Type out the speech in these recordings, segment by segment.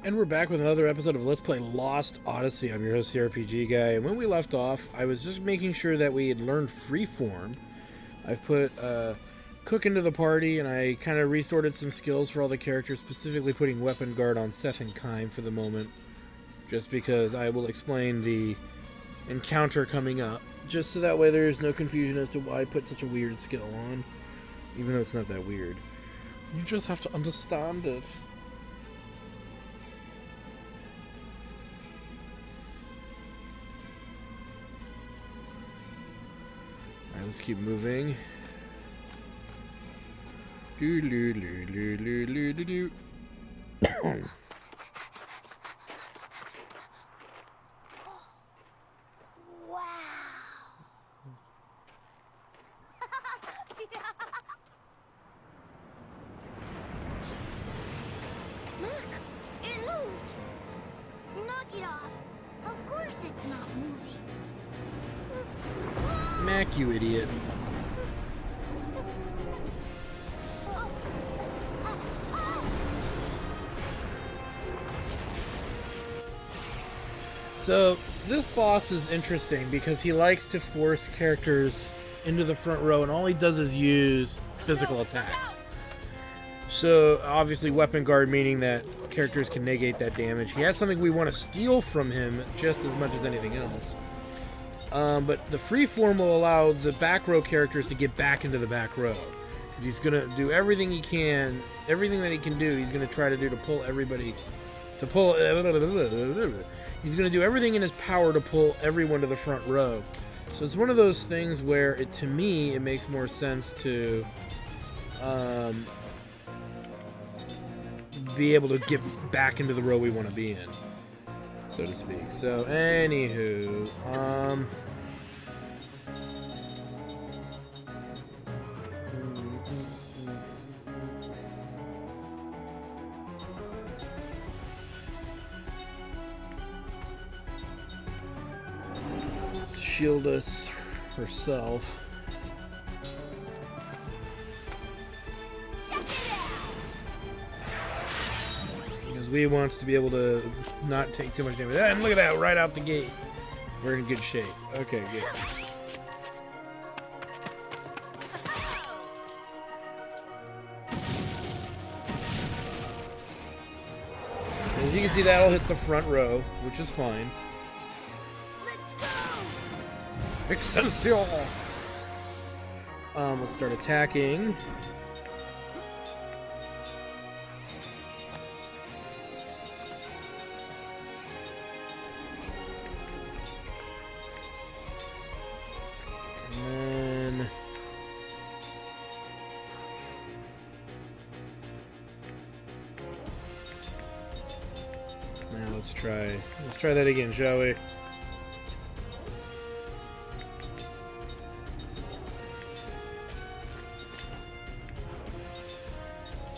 And we're back with another episode of Let's Play Lost Odyssey. I'm your host, the RPG Guy. And when we left off, I was just making sure that we had learned Freeform. I've put Cook into the party, and I kind of restored some skills for all the characters, specifically putting Weapon Guard on Seth and Kime for the moment. Just because I will explain the encounter coming up. Just so that way there's no confusion as to why I put such a weird skill on. Even though it's not that weird. You just have to understand it. Alright, let's keep moving. Do do do do do do do do. Wow. Look, it moved. Knock it off. Of course it's not moving. Mac, you idiot. So, this boss is interesting because he likes to force characters into the front row, and all he does is use physical attacks. So, obviously, Weapon Guard, meaning that characters can negate that damage. He has something we want to steal from him just as much as anything else. But the Freeform will allow the back row characters to get back into the back row. Because he's going to do everything he can, everything that he can do, he's going to try to do to pull everybody, he's going to do everything in his power to pull everyone to the front row. So it's one of those things where, to me, it makes more sense to be able to get back into the row we want to be in, so to speak. So, anywho, shield us herself. Because we wants to be able to not take too much damage. And look at that, right out the gate. We're in good shape. Okay, good. As you can see, that'll hit the front row, which is fine. Excelsior! Let's start attacking. And then now let's try that again, shall we?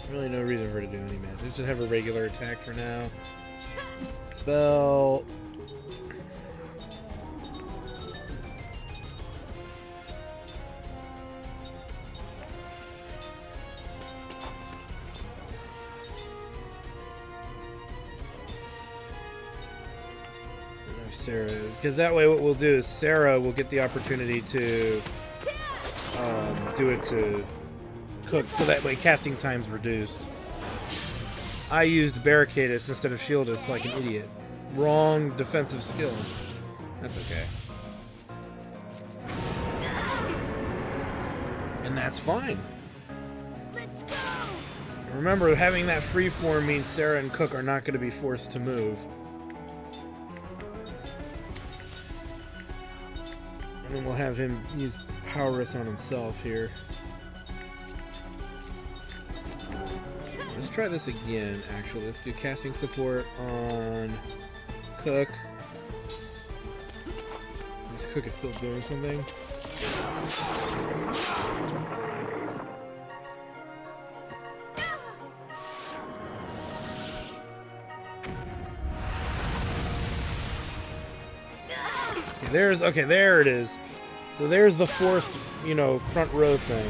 Really no reason for her to do any magic. Let's just have a regular attack for now. Spell. Sarah, because that way what we'll do is Sarah will get the opportunity to do it to Cook, so that way casting time's reduced. I used Barricadus instead of Shieldus like an idiot. Wrong defensive skill. That's okay. And that's fine. Let's go. Remember, having that Freeform means Sarah and Cook are not going to be forced to move. And then we'll have him use Powerless on himself here. Let's try this again, actually. Let's do casting support on Cook. This Cook is still doing something. Okay, there it is. So there's the forced, front row thing.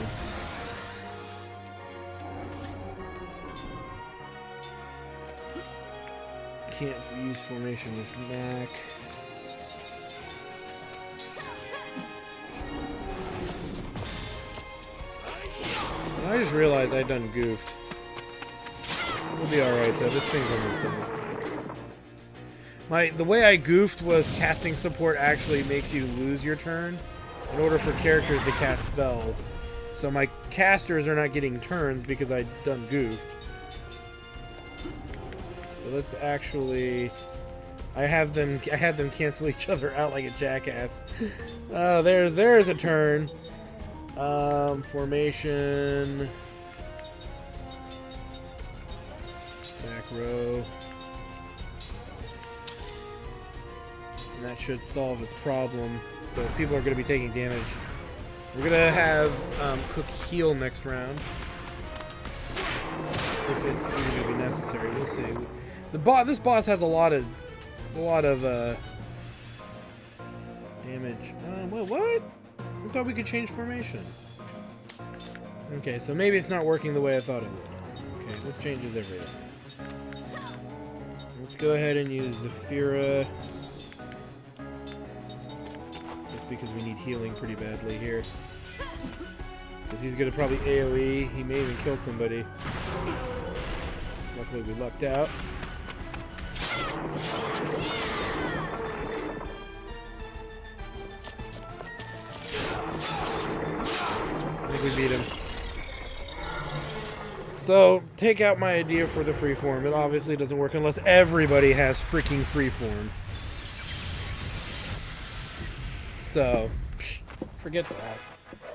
can't use formation with Mac. I just realized I done goofed. We'll be alright though, this thing's almost done. The way I goofed was casting support actually makes you lose your turn in order for characters to cast spells. So my casters are not getting turns because I done goofed. So let's actually... I had them cancel each other out like a jackass. Oh, there's a turn. Formation. Back row. And that should solve its problem. So people are going to be taking damage. We're going to have Cook heal next round. If it's even going to be necessary, we'll see. This boss has a lot of damage. Wait, what? I thought we could change formation. Okay, so maybe it's not working the way I thought it would. Okay, this changes everything. Let's go ahead and use Zafira. Just because we need healing pretty badly here. Because he's going to probably AoE. He may even kill somebody. Luckily we lucked out. I think we beat him. So, take out my idea for the freeform. It obviously doesn't work unless everybody has freaking freeform. So, forget that.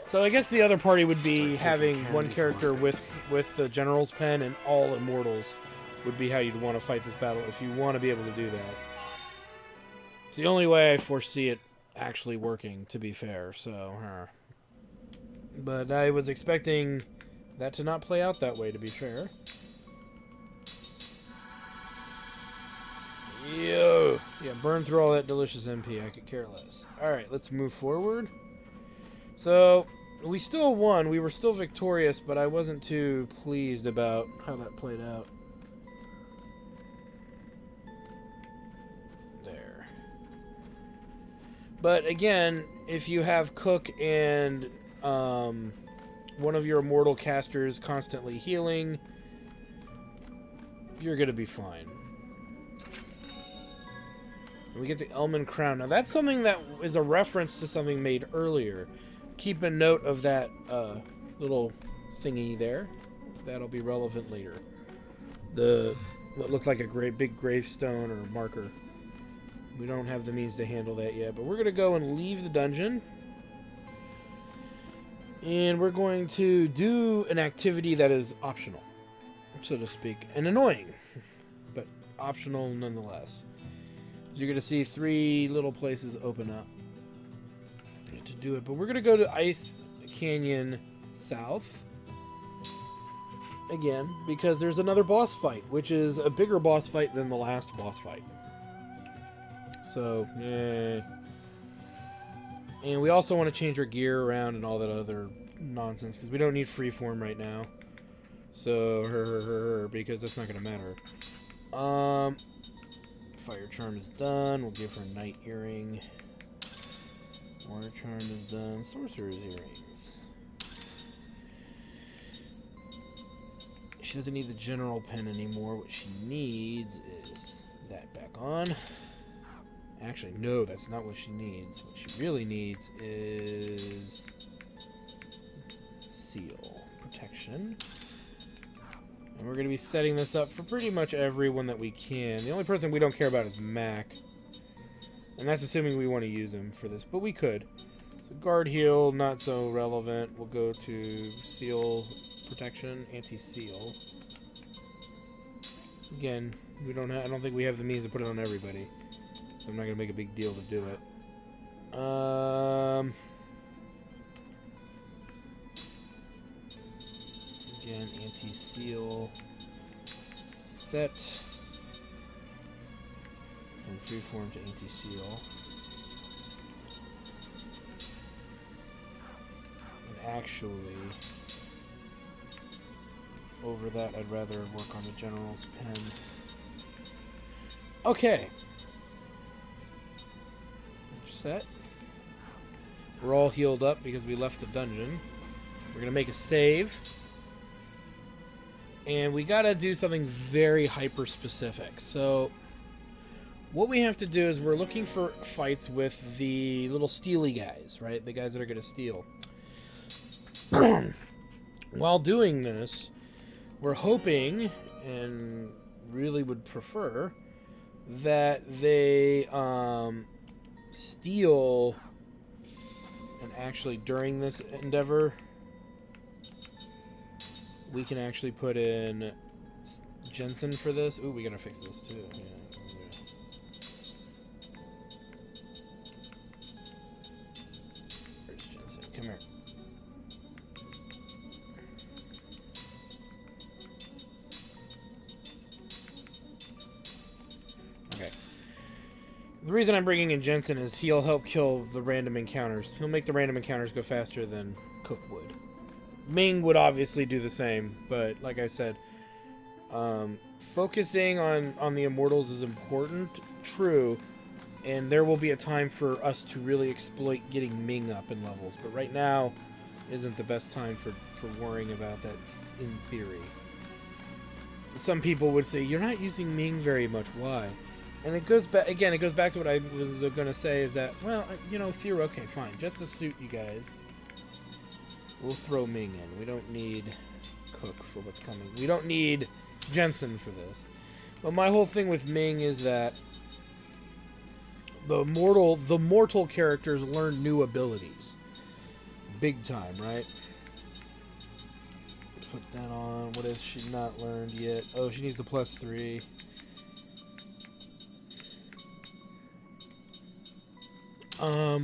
So I guess the other party would be having one character with the General's Pen and all Immortals would be how you'd want to fight this battle if you want to be able to do that. It's the only way I foresee it actually working, to be fair, so... But I was expecting that to not play out that way, to be fair. Yo! Yeah, burn through all that delicious MP, I could care less. Alright, let's move forward. So, we still won, we were still victorious, but I wasn't too pleased about how that played out. There. But again, if you have Cook and one of your immortal casters constantly healing, you're gonna be fine. We get the Elman Crown. Now that's something that is a reference to something made earlier. Keep a note of that little thingy there. That'll be relevant later. What looked like a big gravestone or marker. We don't have the means to handle that yet, but we're gonna go and leave the dungeon. And we're going to do an activity that is optional, so to speak, and annoying, but optional nonetheless. You're going to see 3 little places open up to do it, but we're going to go to Ice Canyon South again because there's another boss fight, which is a bigger boss fight than the last boss fight. So, yay. And we also want to change our gear around and all that other nonsense because we don't need freeform right now. So, because that's not going to matter. Fire Charm is done. We'll give her Night Earring. Water Charm is done. Sorcerer's Earrings. She doesn't need the General Pen anymore. What she needs is that back on. Actually, no, that's not what she needs. What she really needs is Seal Protection. And we're going to be setting this up for pretty much everyone that we can. The only person we don't care about is Mac. And that's assuming we want to use him for this, but we could. So Guard Heal, not so relevant. We'll go to Seal Protection, Anti-Seal. Again, I don't think we have the means to put it on everybody. I'm not going to make a big deal to do it. Again, anti-seal. Set. From freeform to anti-seal. And actually, over that, I'd rather work on the General's Pen. Okay. Set. We're all healed up because we left the dungeon. We're going to make a save. And we got to do something very hyper-specific. So, what we have to do is we're looking for fights with the little steely guys, right? The guys that are going to steal. While doing this, we're hoping, and really would prefer, that they steal, and actually during this endeavor, we can actually put in Jensen for this. Ooh, we gotta fix this too. Yeah. Where's Jensen? Come here. Okay. The reason I'm bringing in Jensen is he'll help kill the random encounters. He'll make the random encounters go faster than Cook would. Ming would obviously do the same, but like I said, focusing on the Immortals is important, true, and there will be a time for us to really exploit getting Ming up in levels, but right now isn't the best time for worrying about that in theory. Some people would say, you're not using Ming very much, why? And it goes back, again, it goes back to what I was going to say, is that, well, you know, theory, okay, fine, just to suit you guys, we'll throw Ming in. We don't need Cook for what's coming. We don't need Jensen for this. But my whole thing with Ming is that the mortal characters learn new abilities. Big time, right? Put that on. What has she not learned yet? Oh, she needs the +3.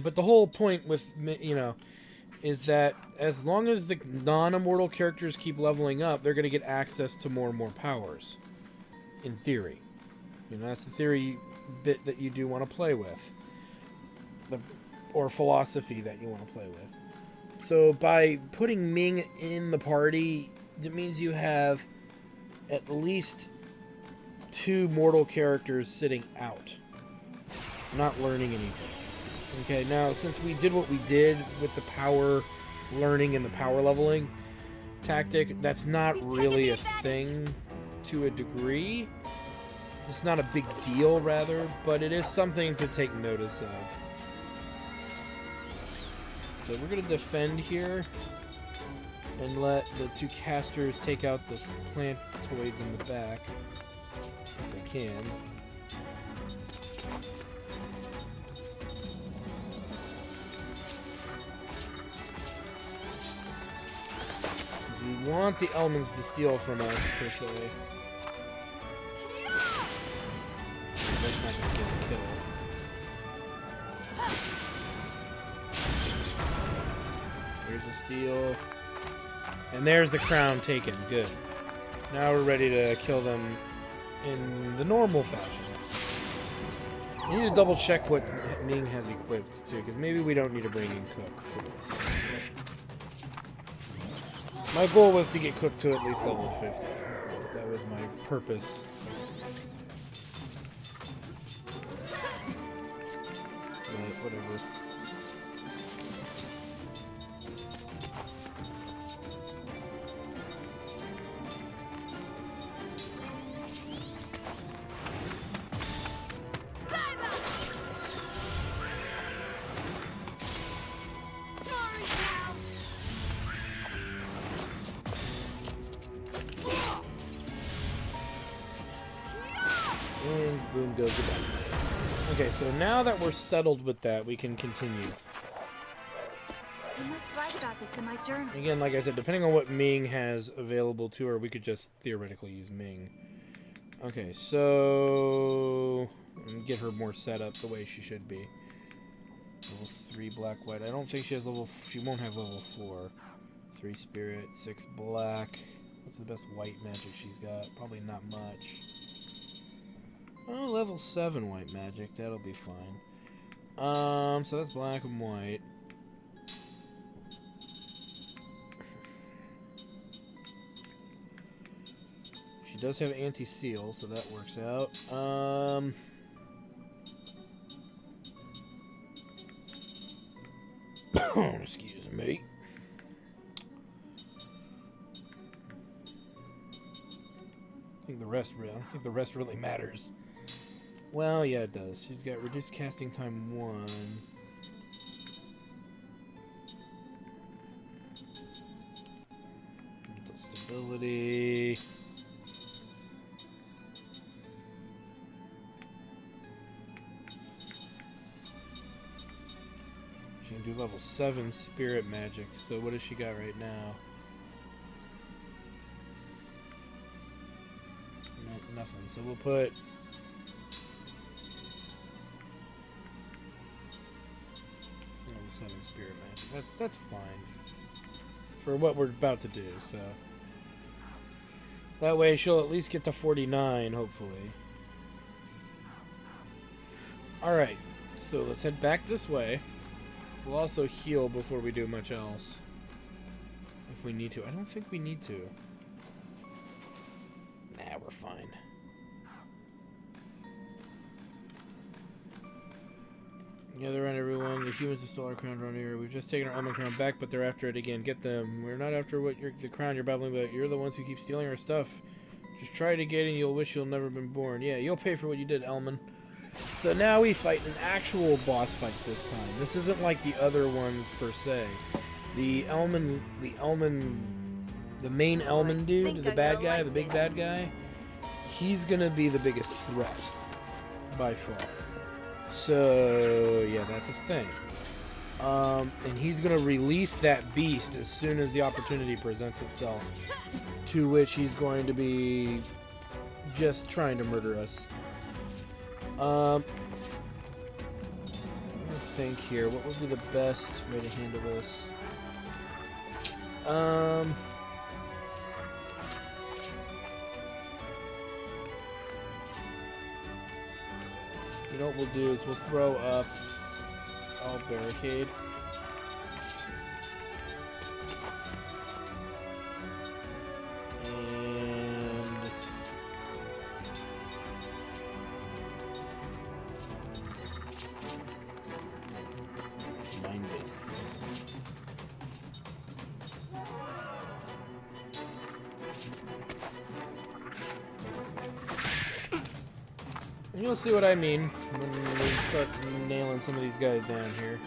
But the whole point with, you know, is that as long as the non-immortal characters keep leveling up, they're going to get access to more and more powers. In theory. You know, that's the theory bit that you do want to play with. Or philosophy that you want to play with. So by putting Ming in the party, it means you have at least 2 mortal characters sitting out. Not learning anything. Okay, now since we did what we did with the power learning and the power leveling tactic, that's not really a thing to a degree. It's not a big deal, rather, but it is something to take notice of. So we're going to defend here and let the 2 casters take out the plantoids in the back, if they can. We want the elements to steal from us, per se. That's not going to get a kill. Here's a steal. And there's the crown taken. Good. Now we're ready to kill them in the normal fashion. I need to double check what Ming has equipped, too, because maybe we don't need to bring in Cook for this. My goal was to get Cook to at least level 50. That was my purpose. But whatever. And boom goes the back. Okay, so now that we're settled with that, we can continue. I must write about this in my journal. Again, like I said, depending on what Ming has available to her, we could just theoretically use Ming. Okay, so get her more set up the way she should be. Level 3 black white. I don't think she has level. She won't have level 4. 3 spirit, 6 black. What's the best white magic she's got? Probably not much. Oh, level 7 white magic. That'll be fine. So that's black and white. She She does have anti-seal, so that works out. Excuse me. I don't think the rest really matters. Well, yeah, it does. She's got reduced casting time 1. Mental stability. She can do level 7 spirit magic. So what does she got right now? Nothing. So we'll put level 7 spirit magic. That's fine for what we're about to do. So that way she'll at least get to 49, hopefully. All right. So let's head back this way. We'll also heal before we do much else. If we need to. I don't think we need to. Nah, we're fine. The other end, everyone. The humans have stolen our crown around here. We've just taken our element crown back, but they're after it again. Get them. We're not after the crown you're battling, but you're the ones who keep stealing our stuff. Just try it again and you'll wish you'll never been born. Yeah, you'll pay for what you did, Elman. So now we fight an actual boss fight this time. This isn't like the other ones per se. The main Elman dude, the bad guy, the big bad guy, he's gonna be the biggest threat by far. So yeah, that's a thing. And he's gonna release that beast as soon as the opportunity presents itself, to which he's going to be just trying to murder us. Let me think here. What would be the best way to handle this? You know what we'll do is we'll throw up all barricade. And you'll see what I mean when we start nailing some of these guys down here.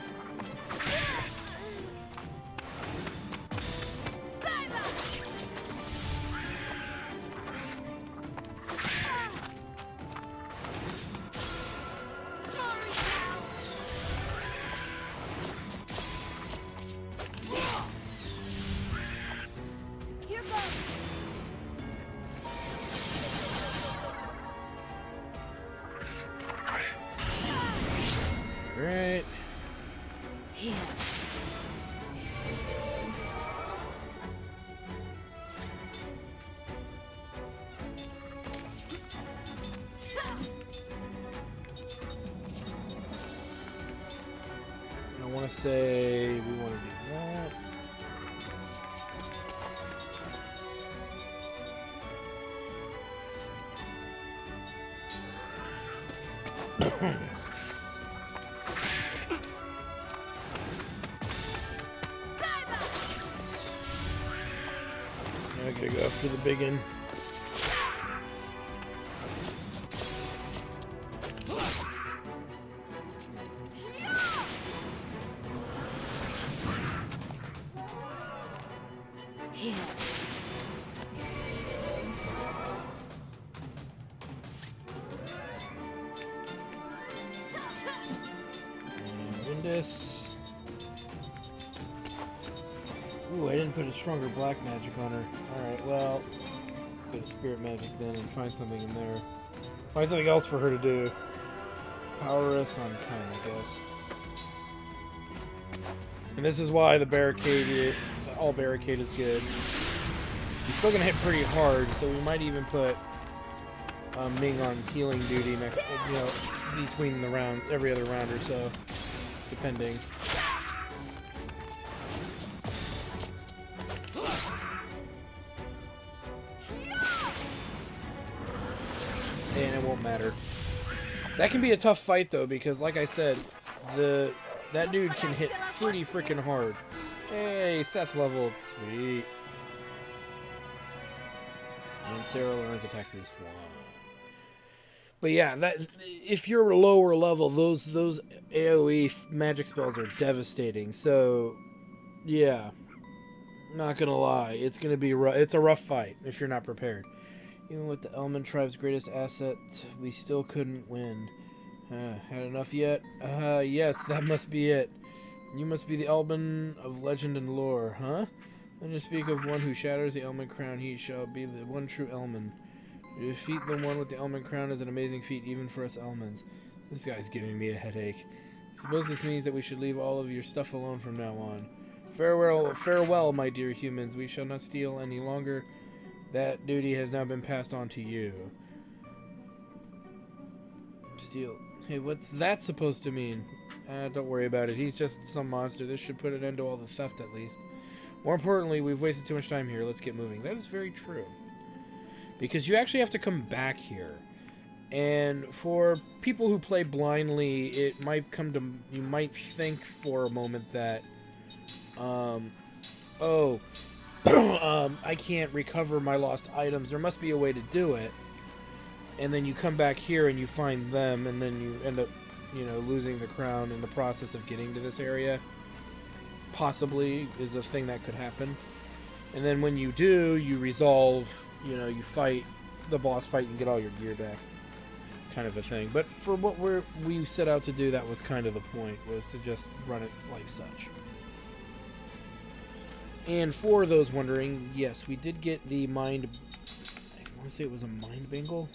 Right. Yeah. I want to say we want to do that. I gotta go after the big one. And this. Ooh, I didn't put a stronger black magic on her. Alright, well, put a spirit magic then and find something in there. Find something else for her to do. Power us on kind, I guess. And this is why the barricade, all barricade is good. He's still gonna hit pretty hard, so we might even put Ming on healing duty next, between the round, every other round or so, depending. won't matter. That can be a tough fight though, because like I said, that dude can hit pretty freaking hard. Hey, Seth leveled, sweet. And Sarah learns attack boost 1. But yeah, that if you're lower level, those AoE magic spells are devastating. So yeah, not gonna lie, it's gonna be it's a rough fight if you're not prepared. Even with the Elman tribe's greatest asset, we still couldn't win. Had enough yet? Yes, that must be it. You must be the Elman of legend and lore, huh? When you speak of one who shatters the Elman crown, he shall be the one true Elman. To defeat the one with the Elman crown is an amazing feat, even for us Elmans. This guy's giving me a headache. I suppose this means that we should leave all of your stuff alone from now on. Farewell, my dear humans. We shall not steal any longer. That duty has now been passed on to you. Steal. Hey, what's that supposed to mean? Don't worry about it. He's just some monster. This should put an end to all the theft, at least. More importantly, we've wasted too much time here. Let's get moving. That is very true. Because you actually have to come back here. And for people who play blindly, it might come to... You might think for a moment that... I can't recover my lost items. There must be a way to do it. And then you come back here and you find them, and then you end up, losing the crown in the process of getting to this area. Possibly is a thing that could happen. And then when you do, you resolve, you fight the boss fight and get all your gear back. Kind of a thing. But for what we set out to do, that was kind of the point, was to just run it like such. And for those wondering, yes, we did get the mind... I want to say it was a mind bangle?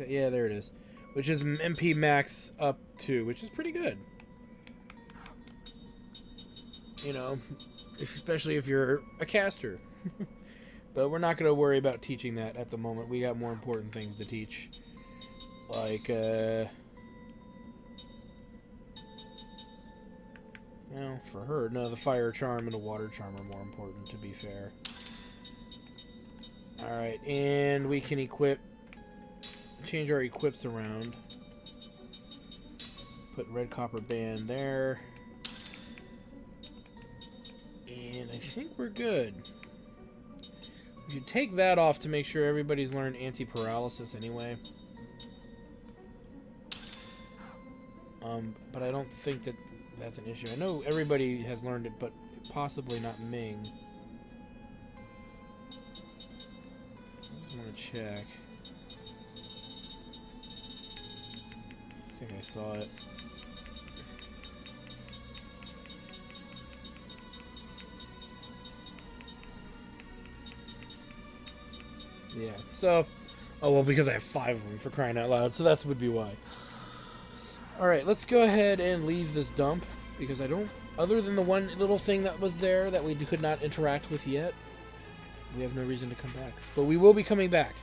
Yeah, there it is. Which is MP max up 2, which is pretty good. Especially if you're a caster. But we're not going to worry about teaching that at the moment. We got more important things to teach. Like, well, for her, no, the fire charm and the water charm are more important, to be fair. Alright, and we can change our equips around. Put red copper band there. And I think we're good. We should take that off to make sure everybody's learned anti-paralysis anyway. But I don't think that that's an issue. I know everybody has learned it, but possibly not Ming. I just want to check. I think I saw it. Yeah, so... Oh, well, because I have 5 of them, for crying out loud, so that would be why. Alright, let's go ahead and leave this dump, because I don't... Other than the one little thing that was there that we could not interact with yet, we have no reason to come back. But we will be coming back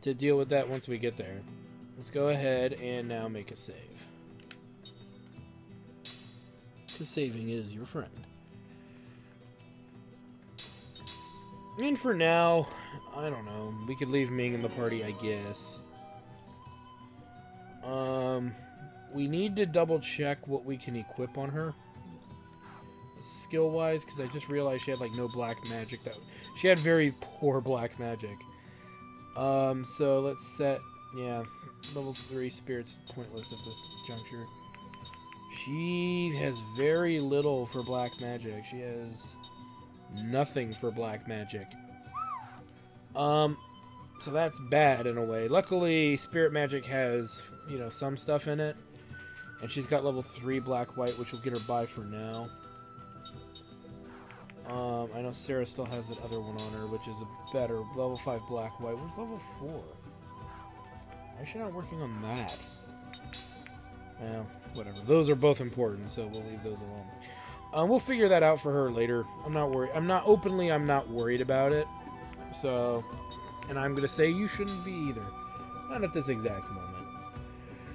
to deal with that once we get there. Let's go ahead and now make a save. Because saving is your friend. And for now, I don't know. We could leave Ming in the party, I guess. We need to double check what we can equip on her. Skill-wise, because I just realized she had, like, no black magic. She had very poor black magic. So let's set... Yeah, level 3 spirit's pointless at this juncture. She has very little for black magic. She has nothing for black magic. So that's bad in a way. Luckily, spirit magic has, some stuff in it. And she's got level 3 black-white, which will get her by for now. I know Sarah still has that other one on her, which is a better level 5 black-white. Where's level 4? Why is she not working on that? Well, whatever. Those are both important, so we'll leave those alone. We'll figure that out for her later. I'm not worried. I'm not worried about it. So, and I'm going to say you shouldn't be either. Not at this exact moment.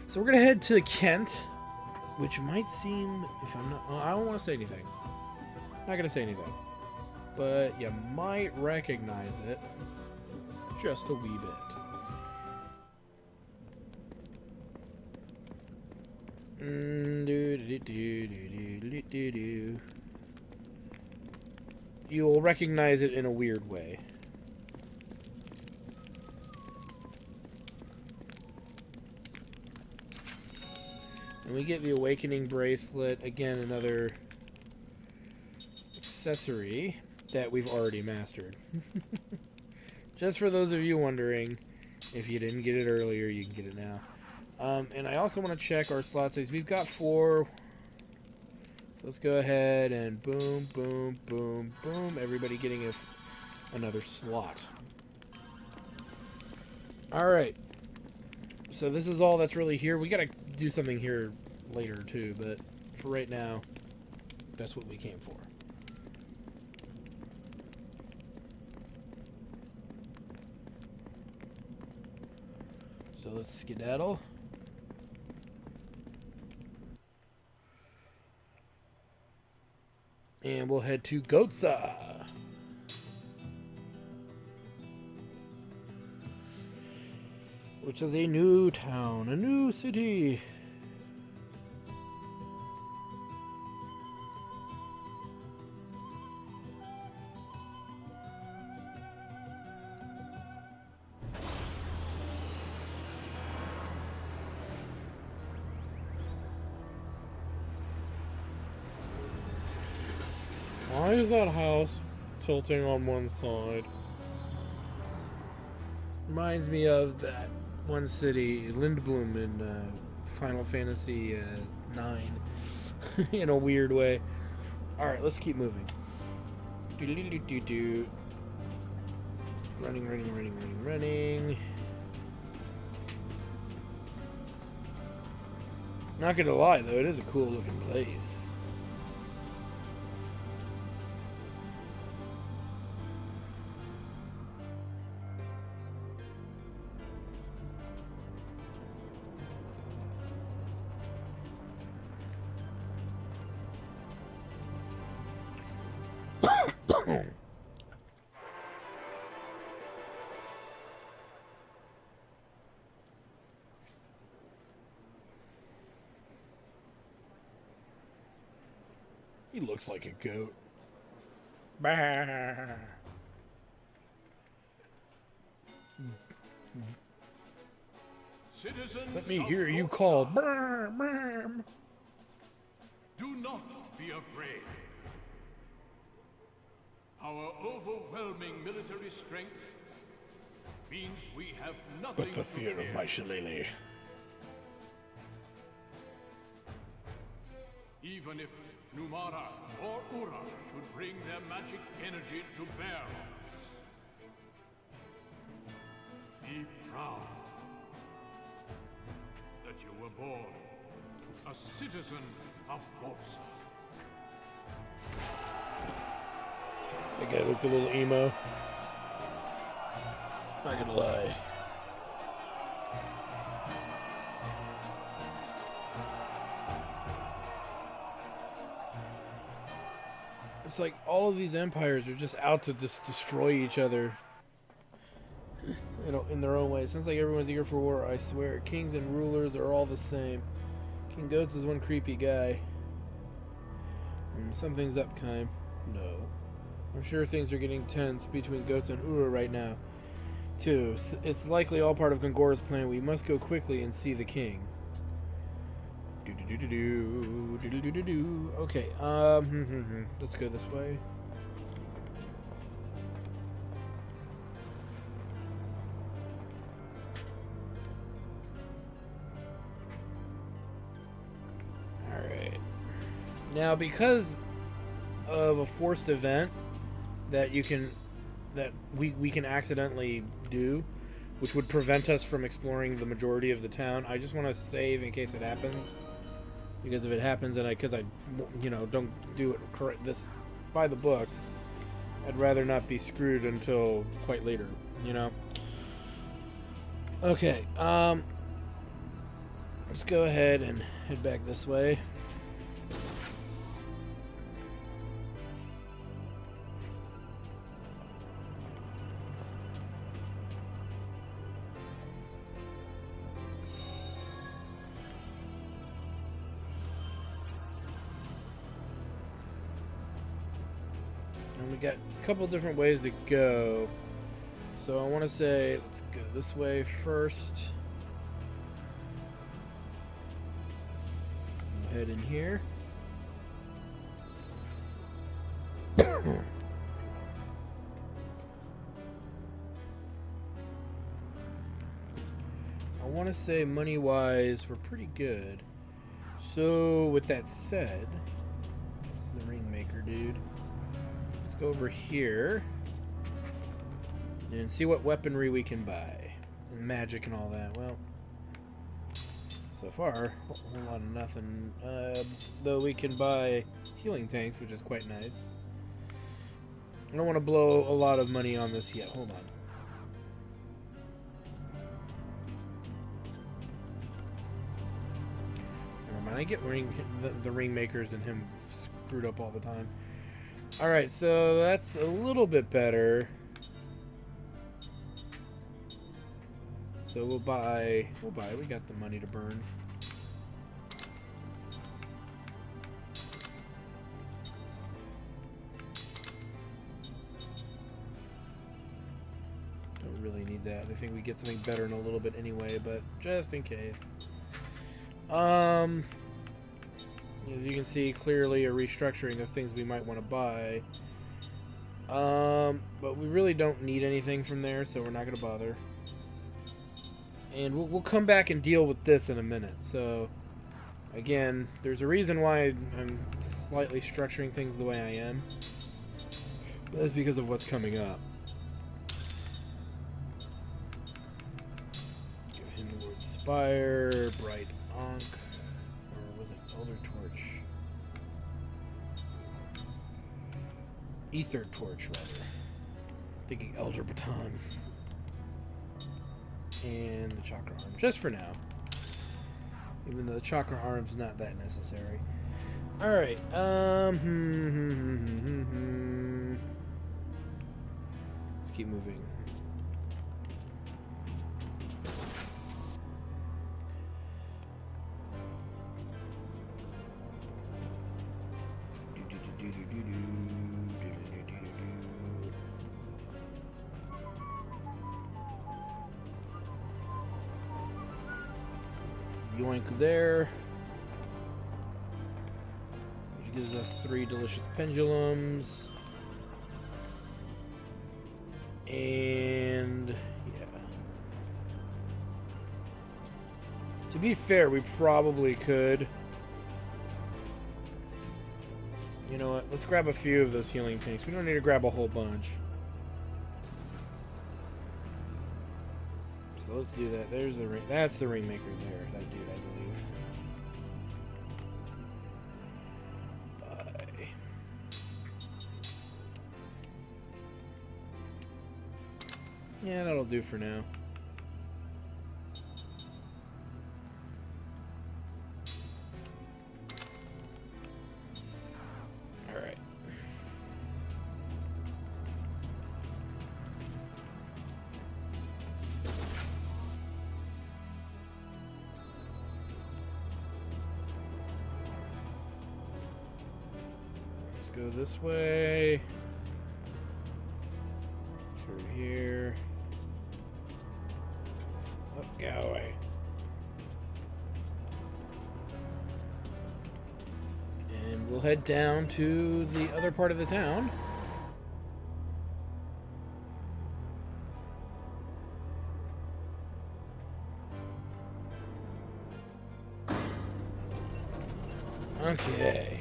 So we're going to head to Kent, which might seem, if I'm not, I don't want to say anything. Not going to say anything. But you might recognize it just a wee bit. You will recognize it in a weird way. And we get the Awakening Bracelet. Again, another accessory that we've already mastered. Just for those of you wondering, if you didn't get it earlier, you can get it now. And I also want to check our slot size. We've got 4. So let's go ahead and boom, boom, boom, boom. Everybody getting another slot. Alright. So this is all that's really here. We gotta do something here later too, but for right now, that's what we came for. So let's skedaddle. And we'll head to Goatsa. Which is a new town, a new city. Why is that house tilting on one side? Reminds me of that one city, Lindblom in Final Fantasy IX, in a weird way. Alright, let's keep moving. Running. Not gonna lie though, it is a cool looking place. He looks like a goat. Bah. Citizens, Let me hear you call. Brr, brr. do not be afraid. Our overwhelming military strength means we have nothing But the fear to of my shillelagh. Even if Numara or Ura should bring their magic energy to bear on us. Be proud that you were born a citizen of Odyssey. That guy looked a little emo. Not gonna lie. It's like all of these empires are just out to just destroy each other. You know, in their own way. It sounds like everyone's eager for war, I swear. Kings and rulers are all the same. King Goats is one creepy guy. Something's up, Kime. No. I'm sure things are getting tense between Goats and Ura right now. Too. It's likely all part of Gongora's plan. We must go quickly and see the king. Okay, let's go this way. Alright. Now, because of a forced event that we can accidentally do, which would prevent us from exploring the majority of the town, I just want to save in case it happens. Because if it happens and because I don't do it correct by the books, I'd rather not be screwed until quite later, you know. Okay, let's go ahead and head back this way. We got a couple different ways to go. So I want to say, let's go this way first. We'll head in here. I want to say money-wise, we're pretty good. So with that said, this is the Ringmaker dude. Let's go over here and see what weaponry we can buy. And magic and all that. Well, so far, a whole lot of nothing. Though we can buy healing tanks, which is quite nice. I don't want to blow a lot of money on this yet. Hold on. Never mind. I get the Ringmakers and him screwed up all the time. Alright, so that's a little bit better. So we'll buy. We got the money to burn. Don't really need that. I think we get something better in a little bit anyway, but just in case. As you can see, clearly a restructuring of things we might want to buy. But we really don't need anything from there, so we're not going to bother. And we'll come back and deal with this in a minute. So, again, there's a reason why I'm slightly structuring things the way I am. But that's because of what's coming up. Give him the word Spire, Bright Ankh, or was it Elder Torch? Ether Torch, rather. Thinking Elder Baton. And the Chakra Arm, just for now. Even though the Chakra Arm's not that necessary. Alright, let's keep moving. Yoink there. Which gives us 3 delicious pendulums. And yeah. To be fair, we probably could. You know what? Let's grab a few of those healing tanks. We don't need to grab a whole bunch. So let's do that. There's the ring. That's the Ringmaker there. That dude, I believe. Bye. Yeah, that'll do for now. All right. Go this way. Through here. Oh, go away. And we'll head down to the other part of the town. Okay.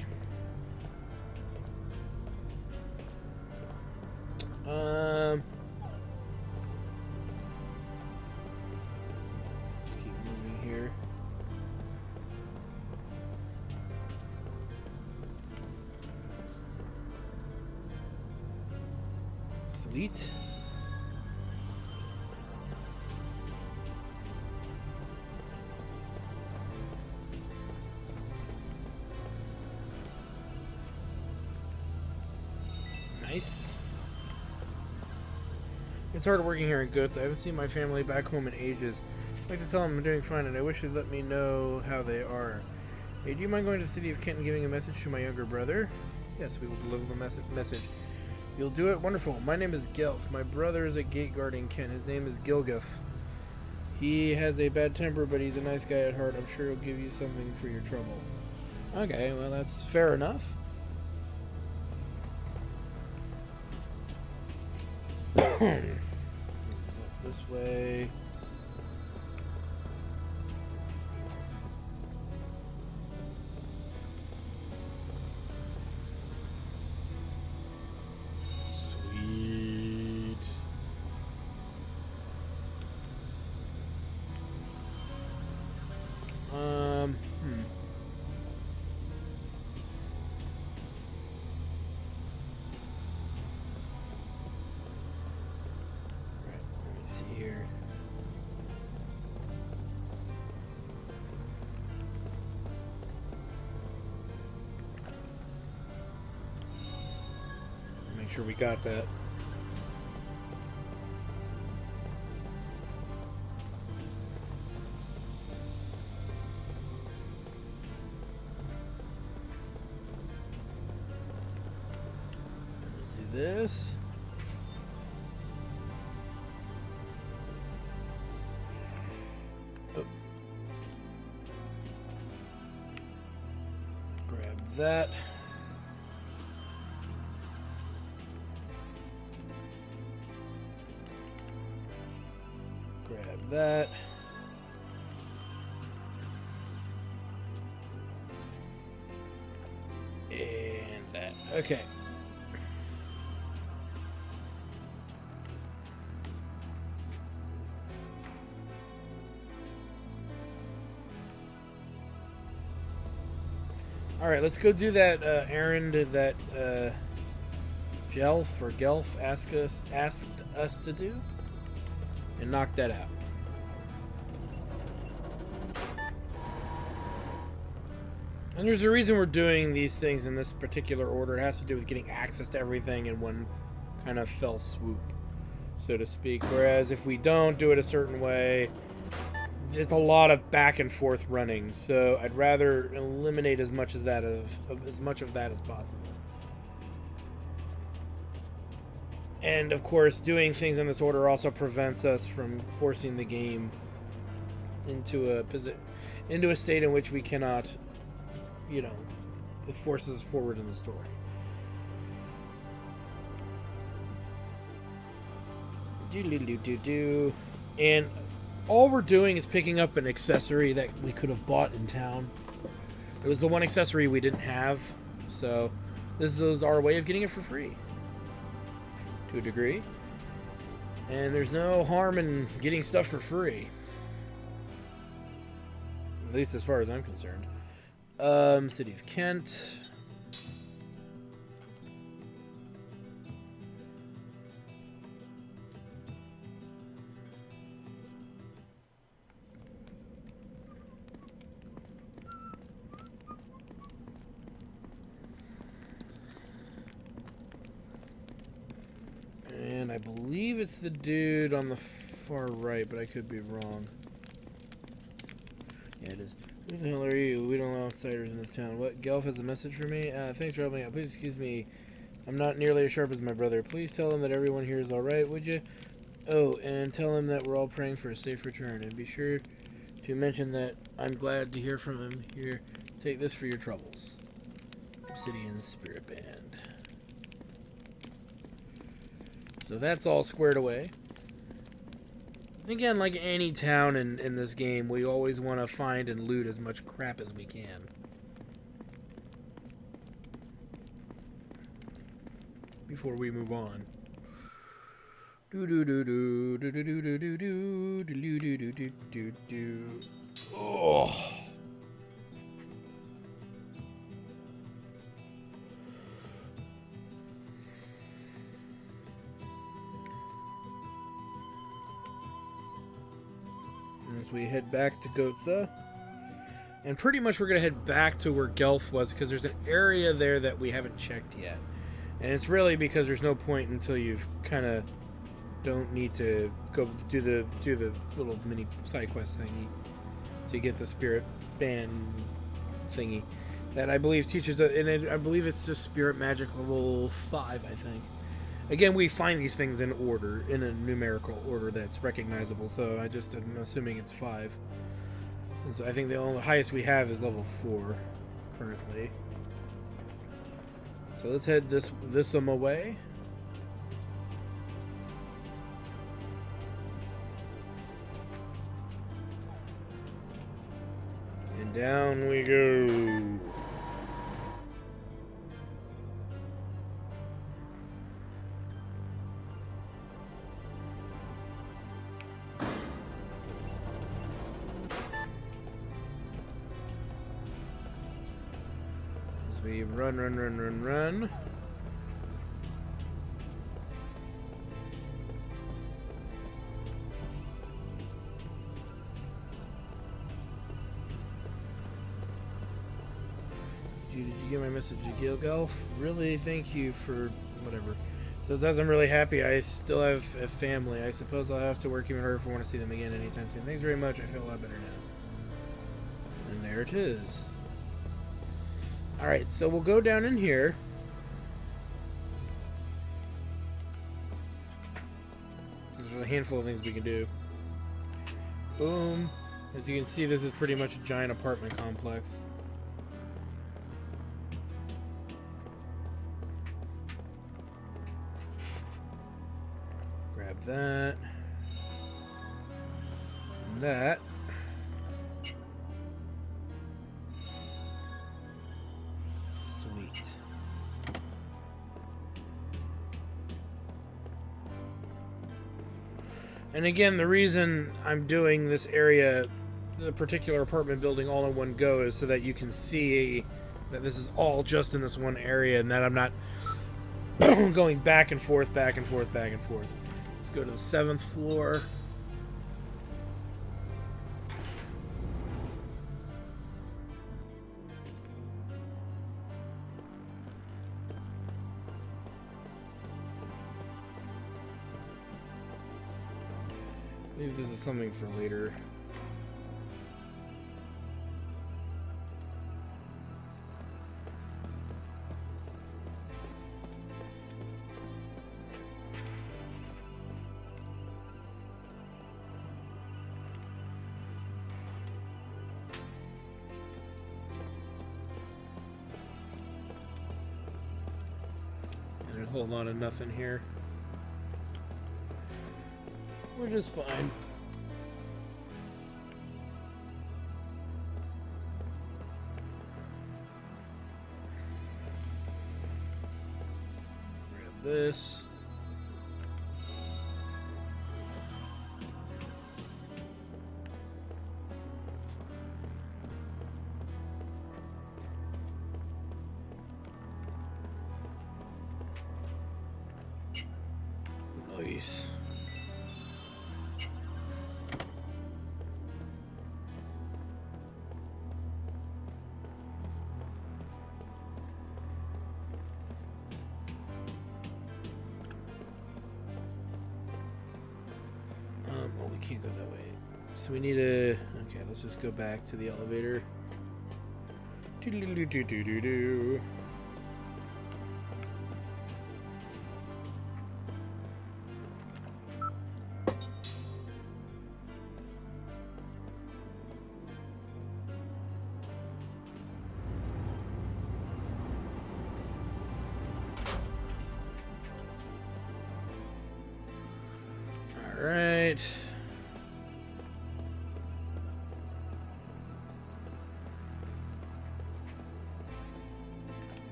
Keep moving here. Sweet. Nice. It's hard working here in Goods. I haven't seen my family back home in ages. I'd like to tell them I'm doing fine, and I wish they'd let me know how they are. Hey, do you mind going to the city of Kent and giving a message to my younger brother? Yes, we will deliver the message. You'll do it? Wonderful. My name is Gelf. My brother is a gate guarding Ken. His name is Gilgif. He has a bad temper, but he's a nice guy at heart. I'm sure he'll give you something for your trouble. Okay, well, that's fair enough. This way. Sweet. See here. Make sure we got that. Let's do this. That. Grab that. And that. Okay. All right, let's go do that errand that Gelf or Gelf asked us to do, and knock that out. And there's a reason we're doing these things in this particular order. It has to do with getting access to everything in one kind of fell swoop, so to speak. Whereas if we don't do it a certain way, it's a lot of back and forth running, so I'd rather eliminate as much of that as possible. And of course, doing things in this order also prevents us from forcing the game into a state in which we cannot, it forces us forward in the story. And all we're doing is picking up an accessory that we could have bought in town. It was the one accessory we didn't have, so this is our way of getting it for free, to a degree. And there's no harm in getting stuff for free, at least as far as I'm concerned. City of Kent. And I believe it's the dude on the far right, but I could be wrong. Yeah, it is. Who the hell are you? We don't allow outsiders in this town. What? Gelf has a message for me? Thanks for helping out. Please excuse me. I'm not nearly as sharp as my brother. Please tell him that everyone here is alright, would you? Oh, and tell him that we're all praying for a safe return. And be sure to mention that I'm glad to hear from him. Here, take this for your troubles. Obsidian Spirit Band. So that's all squared away. Again, like any town in this game, we always want to find and loot as much crap as we can. Before we move on. Oh. As we head back to Gotza. And pretty much we're going to head back to where Gelf was, because there's an area there that we haven't checked yet. And it's really because there's no point until you've kind of don't need to go do the little mini side quest thingy to get the spirit band thingy that I believe teaches, and I believe it's just spirit magic level 5, I think. Again, we find these things in order, in a numerical order that's recognizable, so I just am assuming it's 5. Since I think the only highest we have is level 4 currently. So let's head this away. And down we go. As we run. Did you get my message to Gilgalf? Really? Thank you for whatever. So it doesn't really happy. I still have a family. I suppose I'll have to work even harder if I want to see them again anytime soon. Thanks very much. I feel a lot better now. And there it is. Alright, so we'll go down in here. There's a handful of things we can do. Boom. As you can see, this is pretty much a giant apartment complex. Grab that. And that. Sweet. And again, the reason I'm doing this area, the particular apartment building, all in one go is so that you can see that this is all just in this one area and that I'm not going back and forth. Let's go to the 7th floor. Maybe this is something for later. There's a whole lot of nothing here. We're just fine. Grab this. Nice. Oh, we can't go that way. So we need to... Okay, let's just go back to the elevator. Doo-doo-doo-doo-doo-doo. All right.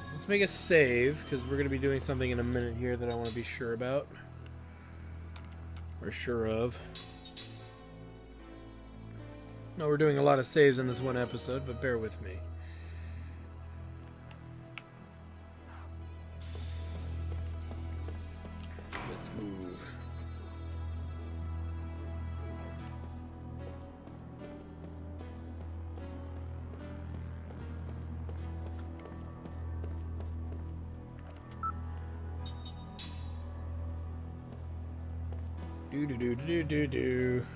Let's make a save because we're going to be doing something in a minute here that I want to be sure about. Or sure of. No, we're doing a lot of saves in this one episode, but bear with me. Let's move. Do do do do do do.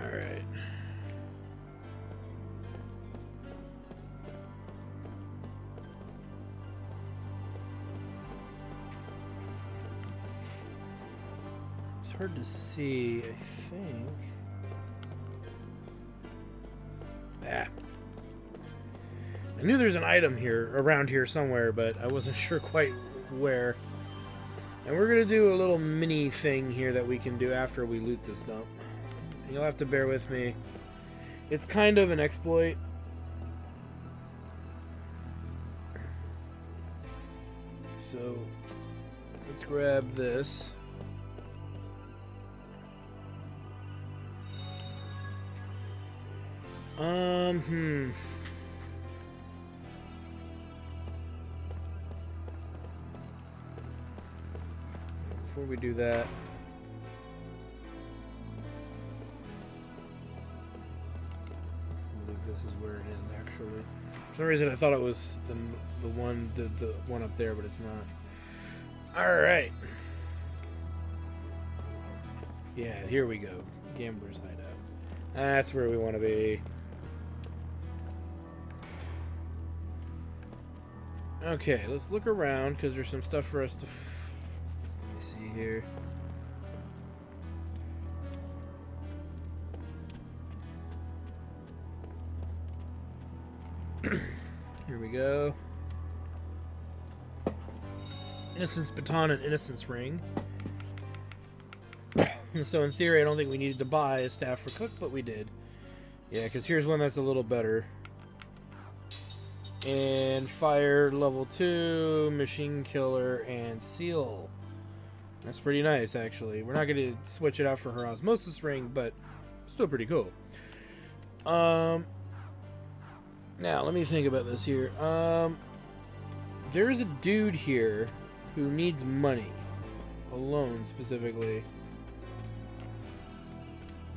All right. It's hard to see, I think. Ah. I knew there's an item here, around here somewhere, but I wasn't sure quite where. And we're gonna do a little mini thing here that we can do after we loot this dump. You'll have to bear with me. It's kind of an exploit. So, let's grab this. Before we do that, I believe this is where it is actually. For some reason I thought it was the one up there, but it's not. All right. Yeah, here we go. Gambler's Hideout. That's where we want to be. Okay, let's look around because there's some stuff for us to. Let me see here. Here we go. Innocence Baton and Innocence Ring. So in theory, I don't think we needed to buy a staff for Cook, but we did. Yeah, because here's one that's a little better. And Fire level 2, Machine Killer, and Seal. That's pretty nice, actually. We're not going to switch it out for her Osmosis Ring, but still pretty cool. Now, let me think about this here. There's a dude here who needs money. A loan, specifically.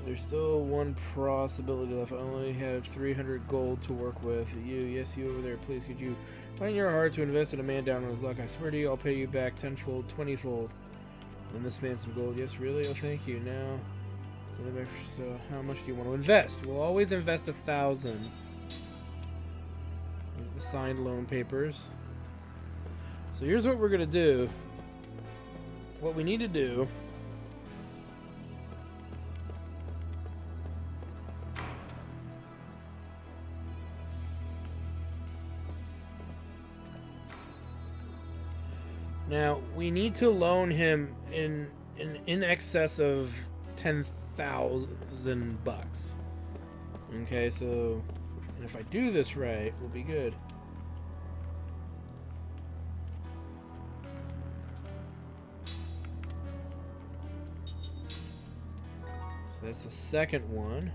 There's still one possibility left. I only have 300 gold to work with. Yes, you over there. Please, could you find your heart to invest in a man down on his luck? I swear to you, I'll pay you back tenfold, 20-fold. And this man some gold. Yes, really? Oh, thank you. Now, so how much do you want to invest? We'll always invest 1,000. The signed loan papers. So here's what we're gonna do. What we need to do. Now, we need to loan him in excess of 10,000 bucks. Okay, so, and if I do this right, we'll be good. So that's the second one.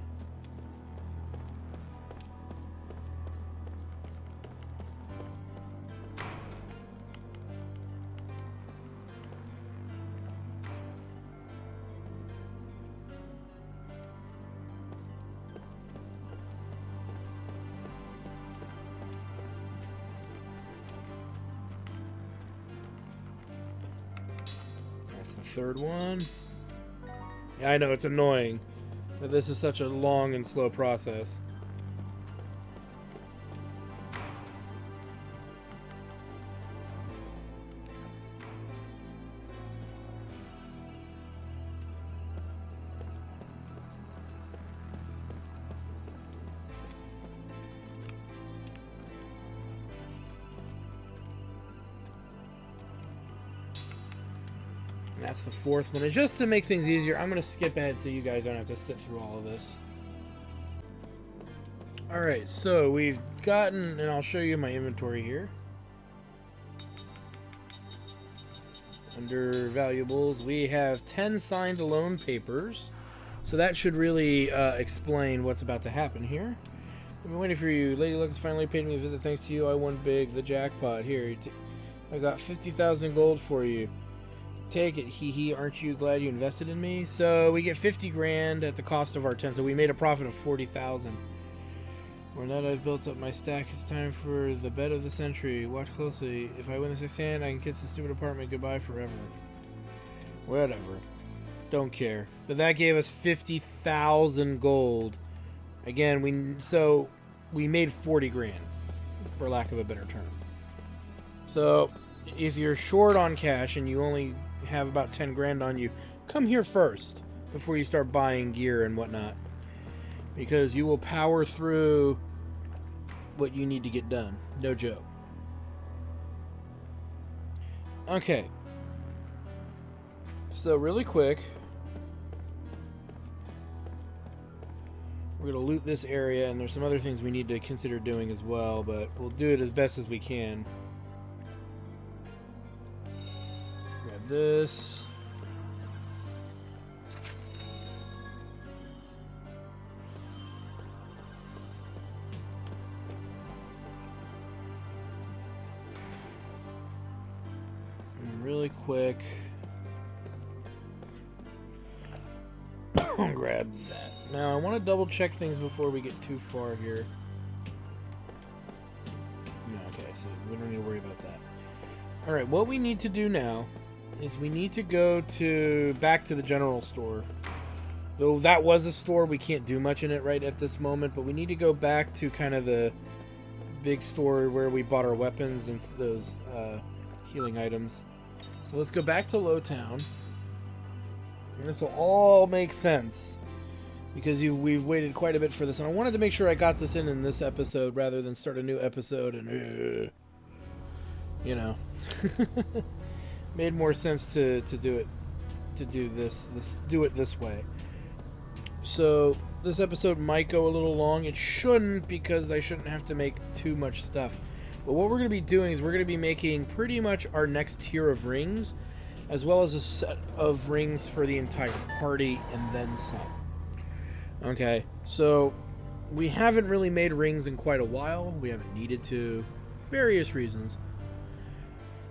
That's the third one. Yeah, I know, it's annoying that this is such a long and slow process. And that's the fourth one. And just to make things easier, I'm going to skip ahead so you guys don't have to sit through all of this. Alright, so we've gotten, and I'll show you my inventory here. Under valuables, we have 10 signed loan papers. So that should really explain what's about to happen here. I've been waiting for you. Lady Luck has finally paid me a visit. Thanks to you, I won big. The jackpot. Here, I got 50,000 gold for you. Take it, hee hee. Aren't you glad you invested in me? So we get 50 grand at the cost of our 10, so we made a profit of 40,000. Well, now that I've built up my stack, it's time for the bet of the century. Watch closely. If I win the sixth hand, I can kiss the stupid apartment goodbye forever. Whatever. Don't care. But that gave us 50,000 gold. Again, we made 40 grand, for lack of a better term. So if you're short on cash and you only have about 10 grand on you, come here first before you start buying gear and whatnot, because you will power through what you need to get done. No joke. Okay, so really quick, we're gonna loot this area, and there's some other things we need to consider doing as well, but we'll do it as best as we can. Grab this. And really quick, I'll grab that. Now I want to double check things before we get too far here. No, okay, so we don't need to worry about that. Alright, what we need to do now is we need to go back to the general store. Though that was a store, we can't do much in it right at this moment, but we need to go back to kind of the big store where we bought our weapons and those healing items. So let's go back to Lowtown. And this will all make sense, because we've waited quite a bit for this, and I wanted to make sure I got this in this episode rather than start a new episode and you know. Made more sense to do it this way. So this episode might go a little long. It shouldn't, because I shouldn't have to make too much stuff. But what we're going to be doing is we're going to be making pretty much our next tier of rings, as well as a set of rings for the entire party and then some. Okay, so we haven't really made rings in quite a while. We haven't needed to, various reasons.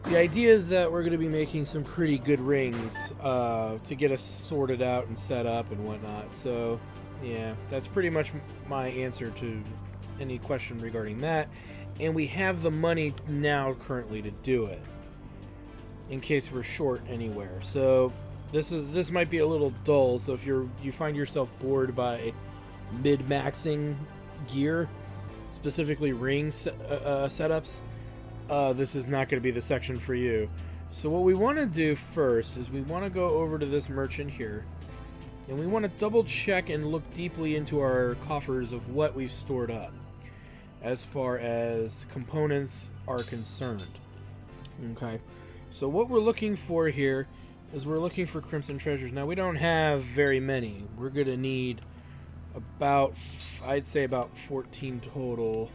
The idea is that we're going to be making some pretty good rings to get us sorted out and set up and whatnot. So, yeah, that's pretty much my answer to any question regarding that. And we have the money now currently to do it, in case we're short anywhere. So this might be a little dull. So if you find yourself bored by mid-maxing gear, specifically ring setups, this is not going to be the section for you. So what we want to do first is we want to go over to this merchant here, and we want to double check and look deeply into our coffers of what we've stored up as far as components are concerned. Okay, so what we're looking for here is we're looking for crimson treasures. Now we don't have very many. We're going to need about, I'd say about 14 total.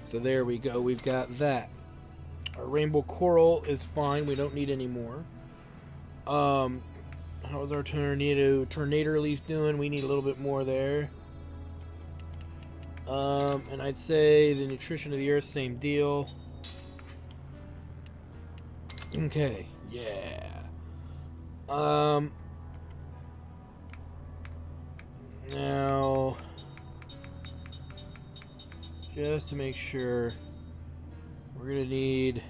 So there we go, we've got that. Our rainbow coral is fine, we don't need any more. How's our tornado leaf doing? We need a little bit more there. And I'd say the nutrition of the earth, same deal. Okay, yeah. Now, just to make sure, we're gonna need,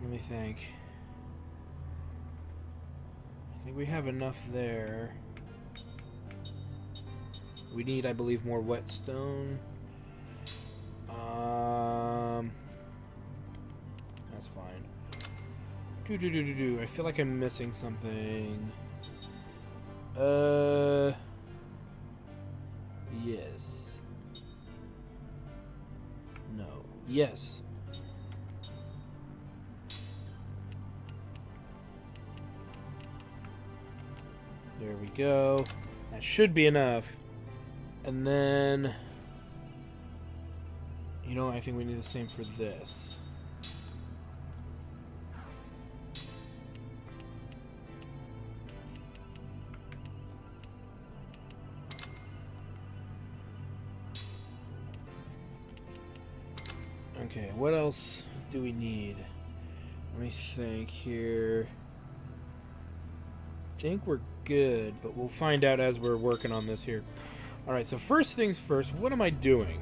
let me think. I think we have enough there. We need, I believe, more whetstone. That's fine. I feel like I'm missing something. Yes. No. Yes. There we go. That should be enough. And then, you know, I think we need the same for this. Okay, what else do we need? Let me think here. I think we're good, but we'll find out as we're working on this here. Alright, so first things first, what am I doing?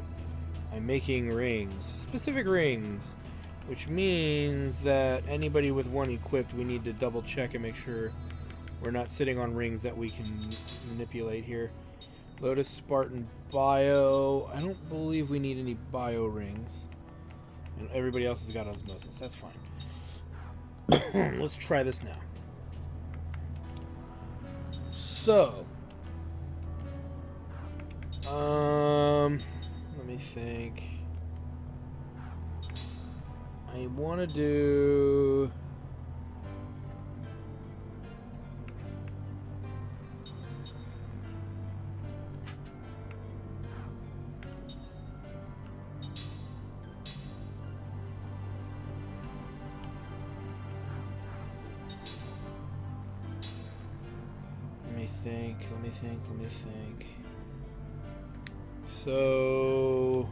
I'm making rings. Specific rings. Which means that anybody with one equipped, we need to double check and make sure we're not sitting on rings that we can manipulate here. Lotus, Spartan, Bio. I don't believe we need any Bio rings. And everybody else has got Osmosis. That's fine. Let's try this now. So. Let me think. I want to do... Let me think. So...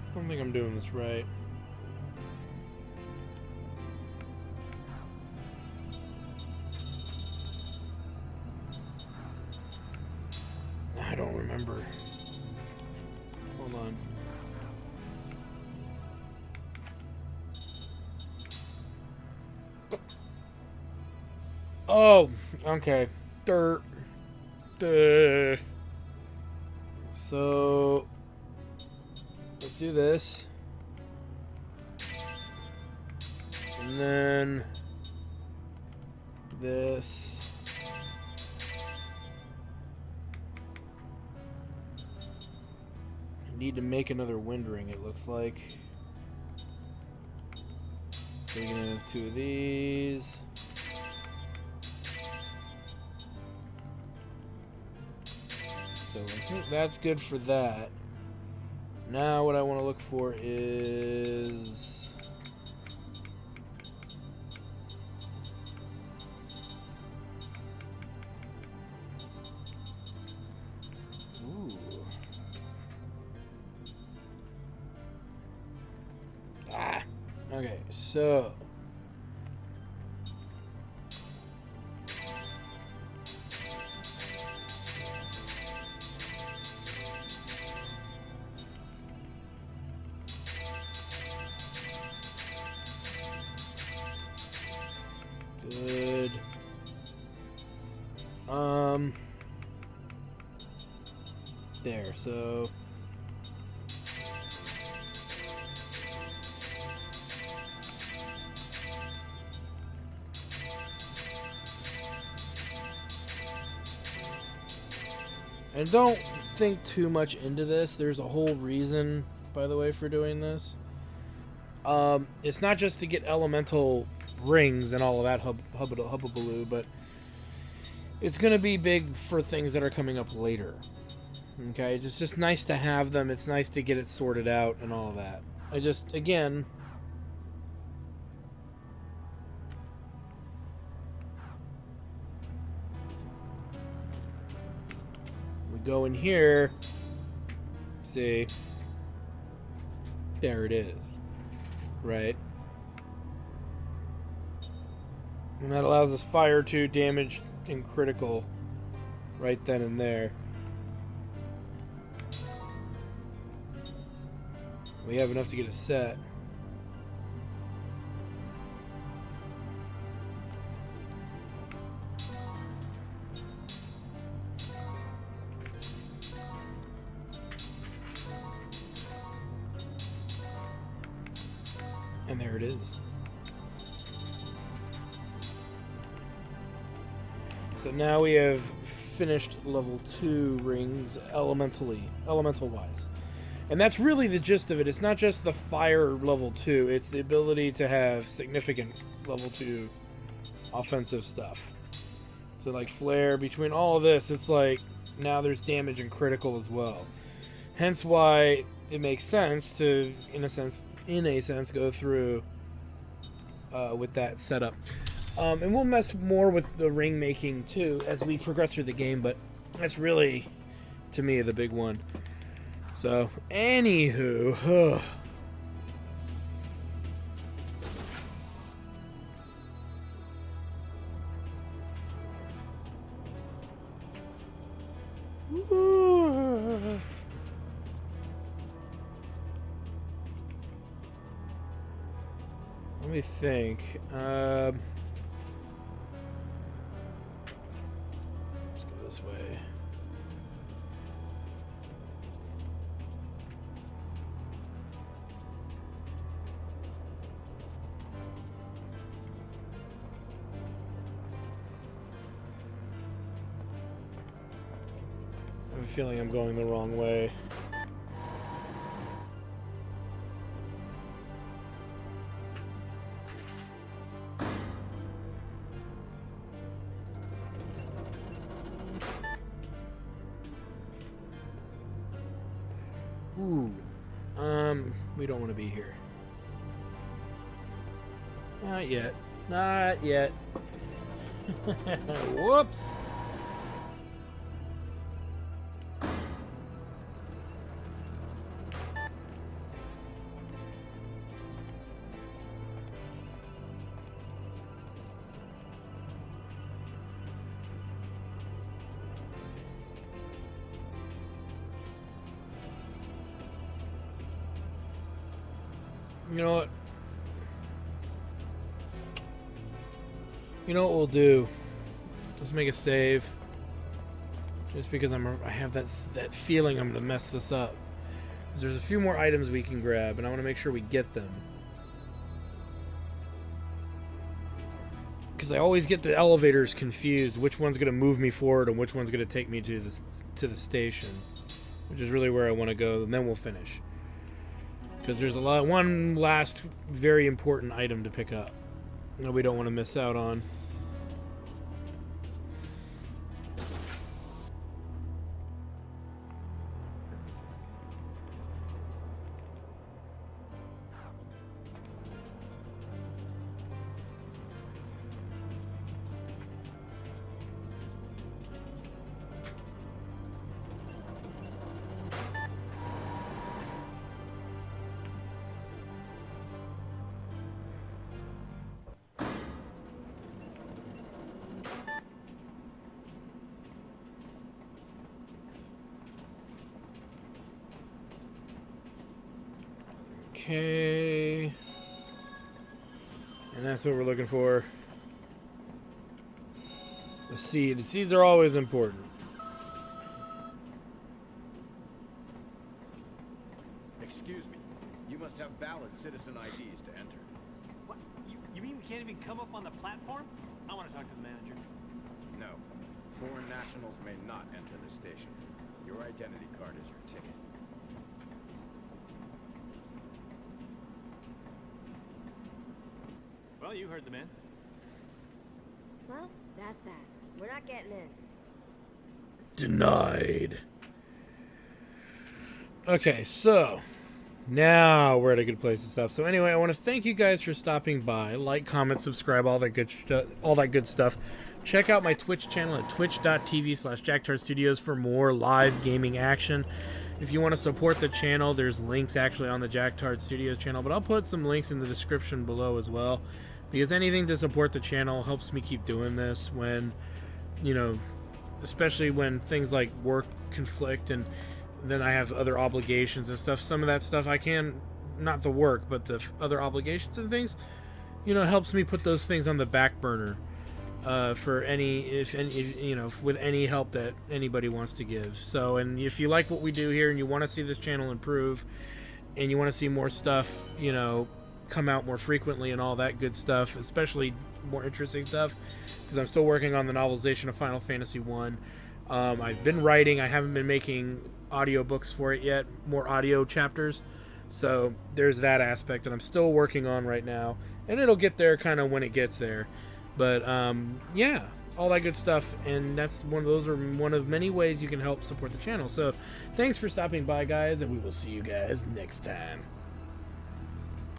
I don't think I'm doing this right. I don't remember. Hold on. Oh, okay. Dirt. Duh. So... let's do this. And then this. I need to make another wind ring, it looks like. So we're gonna have 2 of these. So I think that's good for that. Now what I want to look for is... ooh. Ah. Okay, so... good. There, so... and don't think too much into this. There's a whole reason, by the way, for doing this. It's not just to get elemental rings and all of that hubbubaloo, but it's going to be big for things that are coming up later. Okay, it's just nice to have them. It's nice to get it sorted out and all of that. I just, again... we go in here. See? There it is. Right? And that allows us fire to damage and critical right then and there. We have enough to get a set. And there it is. So now we have finished level 2 rings elemental-wise. And that's really the gist of it. It's not just the fire level 2, it's the ability to have significant level 2 offensive stuff. So like flare, between all of this, it's like now there's damage and critical as well. Hence why it makes sense to, in a sense, go through with that setup. And we'll mess more with the ring making too as we progress through the game, but that's really, to me, the big one. So, anywho, let me think. Let's go this way. I have a feeling I'm going the wrong way. Ooh, we don't want to be here. Not yet. Not yet. Whoops. You know what? You know what we'll do? Let's make a save. Just because I have that feeling I'm gonna mess this up. 'Cause there's a few more items we can grab, and I want to make sure we get them. Because I always get the elevators confused. Which one's gonna move me forward, and which one's gonna take me to the station, which is really where I want to go. And then we'll finish. Because there's one last very important item to pick up that we don't want to miss out on. Okay. And that's what we're looking for. The seed. The seeds are always important. Excuse me. You must have valid citizen IDs to enter. What? You mean we can't even come up on the platform? I want to talk to the manager. No. Foreign nationals may not enter the station. Your identity card is your ticket. Well, you heard the man. Well, that's that. We're not getting in. Denied. Okay, so now we're at a good place to stop. So anyway, I want to thank you guys for stopping by. Like, comment, subscribe, all that good stuff. Check out my Twitch channel at twitch.tv/JackTartStudios for more live gaming action. If you want to support the channel, there's links actually on the Jacktard Studios channel, but I'll put some links in the description below as well. Because anything to support the channel helps me keep doing this when, you know, especially when things like work conflict and then I have other obligations and stuff. Some of that stuff I can, not the work, but the other obligations and things, you know, helps me put those things on the back burner for if you know, with any help that anybody wants to give. So, and if you like what we do here and you want to see this channel improve and you want to see more stuff, you know, come out more frequently and all that good stuff, especially more interesting stuff, because I'm still working on the novelization of Final Fantasy 1. I've been writing. I haven't been making audiobooks for it yet, more audio chapters, so there's that aspect that I'm still working on right now, and it'll get there kind of when it gets there. But yeah, all that good stuff, and that's one of many ways you can help support the channel. So thanks for stopping by, guys, and we will see you guys next time.